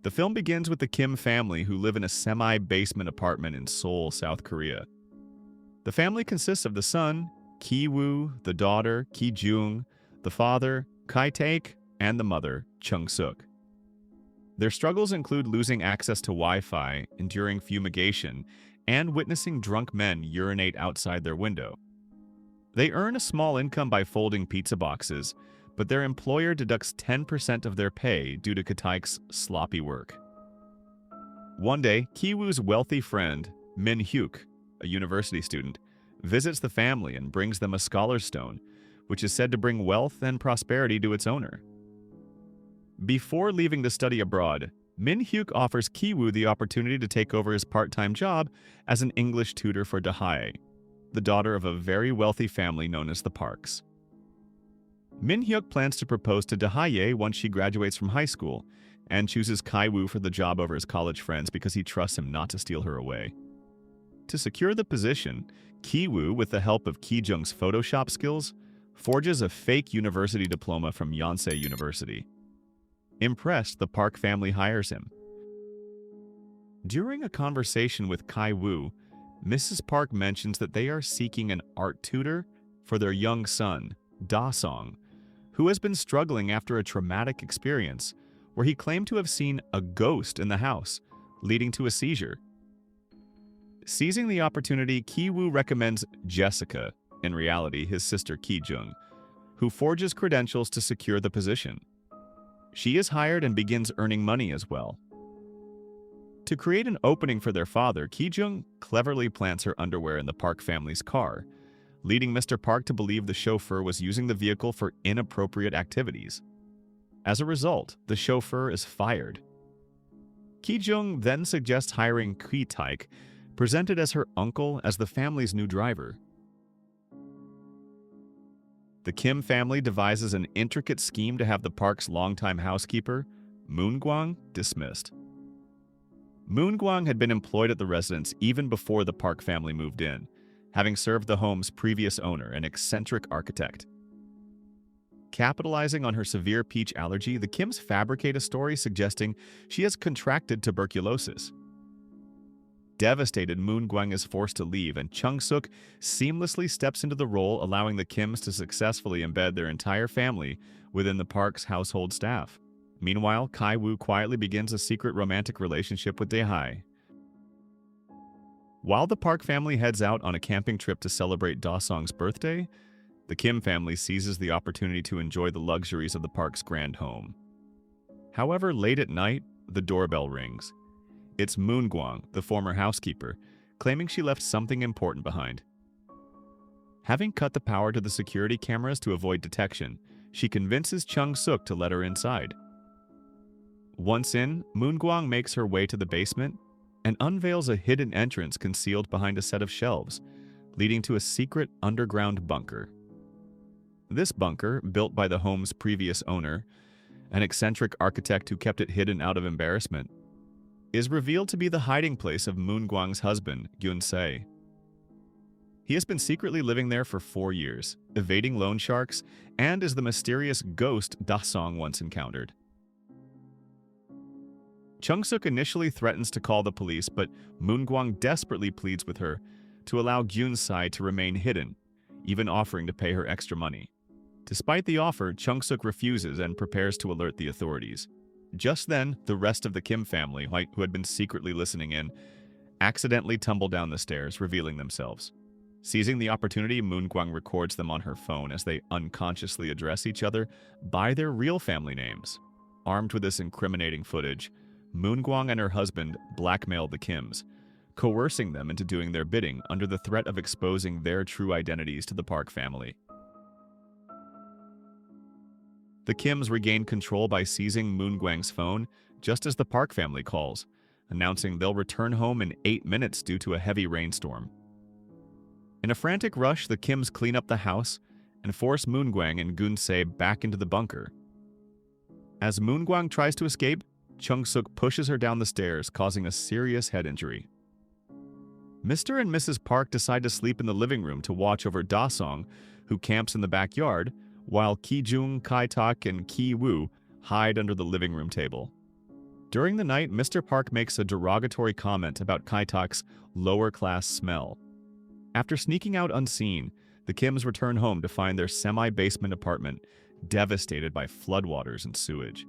The film begins with the Kim family who live in a semi-basement apartment in Seoul, South Korea. The family consists of the son, Ki-woo, the daughter, Ki-jung, the father, Kai-taek, and the mother, Chung-suk. Their struggles include losing access to Wi-Fi, enduring fumigation, and witnessing drunk men urinate outside their window. They earn a small income by folding pizza boxes, but their employer deducts 10% of their pay due to Kataik's sloppy work. One day, Ki-woo's wealthy friend, Min Hyuk, a university student, visits the family and brings them a scholar's stone, which is said to bring wealth and prosperity to its owner. Before leaving to study abroad, Min Hyuk offers Ki-woo the opportunity to take over his part-time job as an English tutor for Dahae, the daughter of a very wealthy family known as the Parks. Min Hyuk plans to propose to Dahae once she graduates from high school, and chooses Kai-woo for the job over his college friends because he trusts him not to steal her away. To secure the position, Ki-woo, with the help of Ki-jung's Photoshop skills, forges a fake university diploma from Yonsei University. Impressed, the Park family hires him. During a conversation with Kai-woo, Mrs. Park mentions that they are seeking an art tutor for their young son, Da-song, who has been struggling after a traumatic experience where he claimed to have seen a ghost in the house, leading to a seizure. Seizing the opportunity, Ki-woo recommends Jessica, in reality his sister Ki-jung, who forges credentials to secure the position. She is hired and begins earning money as well. To create an opening for their father, Ki-jung cleverly plants her underwear in the Park family's car, leading Mr. Park to believe the chauffeur was using the vehicle for inappropriate activities. As a result, the chauffeur is fired. Ki-jung then suggests hiring Ki-taek, presented as her uncle, as the family's new driver. The Kim family devises an intricate scheme to have the Park's longtime housekeeper, Moon-gwang, dismissed. Moon-gwang had been employed at the residence even before the Park family moved in, having served the home's previous owner, an eccentric architect. Capitalizing on her severe peach allergy, the Kims fabricate a story suggesting she has contracted tuberculosis. Devastated, Moon-gwang is forced to leave, and Chung-suk seamlessly steps into the role, allowing the Kims to successfully embed their entire family within the Park's household staff. Meanwhile, Kai-woo quietly begins a secret romantic relationship with Dae-hae. While the Park family heads out on a camping trip to celebrate Da-song's birthday, the Kim family seizes the opportunity to enjoy the luxuries of the Park's grand home. However, late at night, the doorbell rings. It's Moon-gwang, the former housekeeper, claiming she left something important behind. Having cut the power to the security cameras to avoid detection, she convinces Chung-suk to let her inside. Once in, Moon-gwang makes her way to the basement and unveils a hidden entrance concealed behind a set of shelves, leading to a secret underground bunker. This bunker, built by the home's previous owner, an eccentric architect who kept it hidden out of embarrassment, is revealed to be the hiding place of Moon-gwang's husband, Gyun-se. He has been secretly living there for 4 years, evading loan sharks, and is the mysterious ghost Da-song once encountered. Chung-suk initially threatens to call the police, but Moon-gwang desperately pleads with her to allow Gyun-se to remain hidden, even offering to pay her extra money. Despite the offer, Chung-suk refuses and prepares to alert the authorities. Just then, the rest of the Kim family, who had been secretly listening in, accidentally tumble down the stairs, revealing themselves. Seizing the opportunity, Moon-gwang records them on her phone as they unconsciously address each other by their real family names. Armed with this incriminating footage, Moon-gwang and her husband blackmail the Kims, coercing them into doing their bidding under the threat of exposing their true identities to the Park family. The Kims regain control by seizing Moon-gwang's phone just as the Park family calls, announcing they'll return home in 8 minutes due to a heavy rainstorm. In a frantic rush, the Kims clean up the house and force Moon-gwang and Gyun-se back into the bunker. As Moon-gwang tries to escape, Chung-suk pushes her down the stairs, causing a serious head injury. Mr. and Mrs. Park decide to sleep in the living room to watch over Da-song, who camps in the backyard, while Ki-jung, Kai-taek, and Ki-woo hide under the living room table. During the night, Mr. Park makes a derogatory comment about Kai-tak's lower-class smell. After sneaking out unseen, the Kims return home to find their semi-basement apartment devastated by floodwaters and sewage.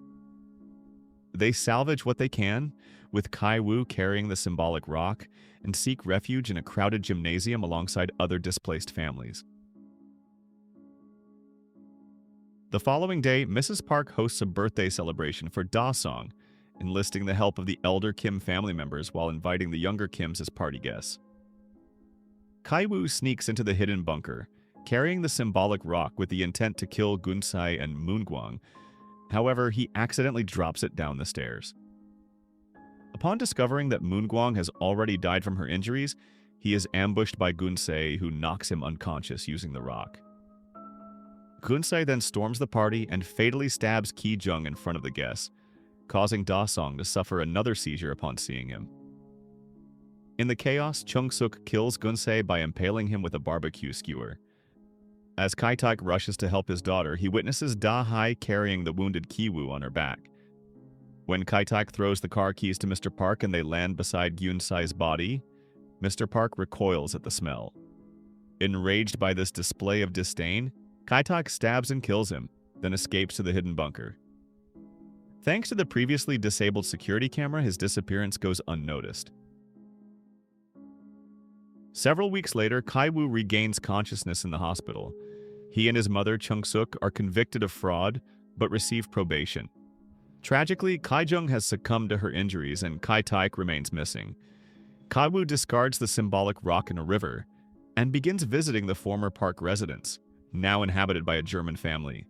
They salvage what they can, with Kai-woo carrying the symbolic rock, and seek refuge in a crowded gymnasium alongside other displaced families. The following day, Mrs. Park hosts a birthday celebration for Da-song, enlisting the help of the elder Kim family members while inviting the younger Kims as party guests. Kai-woo sneaks into the hidden bunker, carrying the symbolic rock with the intent to kill Gunsai and Moongwang. However, he accidentally drops it down the stairs. Upon discovering that Moongwang has already died from her injuries, he is ambushed by Gunsai, who knocks him unconscious using the rock. Gunsai then storms the party and fatally stabs Ki-jung in front of the guests, causing Da-song to suffer another seizure upon seeing him. In the chaos, Chung-suk kills Gunsai by impaling him with a barbecue skewer. As Kai-tak rushes to help his daughter, he witnesses Da-hai carrying the wounded Ki-woo on her back. When Kai-tak throws the car keys to Mr. Park and they land beside Gunsai's body, Mr. Park recoils at the smell. Enraged by this display of disdain, Kai-tak stabs and kills him, then escapes to the hidden bunker. Thanks to the previously disabled security camera, his disappearance goes unnoticed. Several weeks later, Kai-woo regains consciousness in the hospital. He and his mother, Chung-suk, are convicted of fraud, but receive probation. Tragically, Kai-jung has succumbed to her injuries and Kai-tak remains missing. Kai-woo discards the symbolic rock in a river and begins visiting the former Park residence, now inhabited by a German family.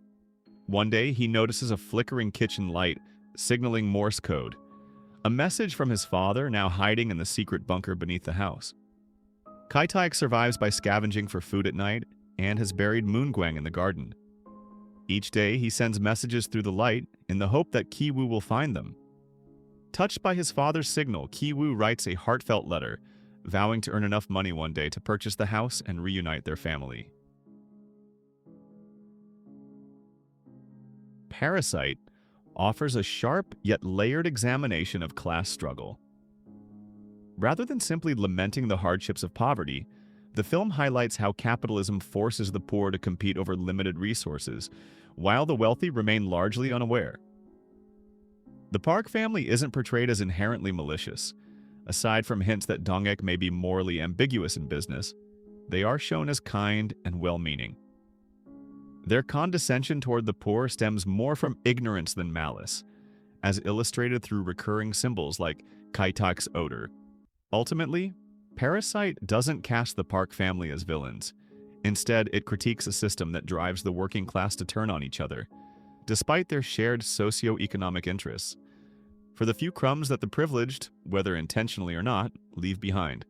One day, he notices a flickering kitchen light, signaling Morse code, a message from his father now hiding in the secret bunker beneath the house. Kai-tak survives by scavenging for food at night and has buried Moongwang in the garden. Each day, he sends messages through the light in the hope that Ki-woo will find them. Touched by his father's signal, Ki-woo writes a heartfelt letter, vowing to earn enough money one day to purchase the house and reunite their family. Parasite offers a sharp yet layered examination of class struggle. Rather than simply lamenting the hardships of poverty, the film highlights how capitalism forces the poor to compete over limited resources, while the wealthy remain largely unaware. The Park family isn't portrayed as inherently malicious. Aside from hints that Dongek may be morally ambiguous in business, they are shown as kind and well-meaning. Their condescension toward the poor stems more from ignorance than malice, as illustrated through recurring symbols like Kai-tak's odor. Ultimately, Parasite doesn't cast the Park family as villains. Instead, it critiques a system that drives the working class to turn on each other, despite their shared socio-economic interests, for the few crumbs that the privileged, whether intentionally or not, leave behind.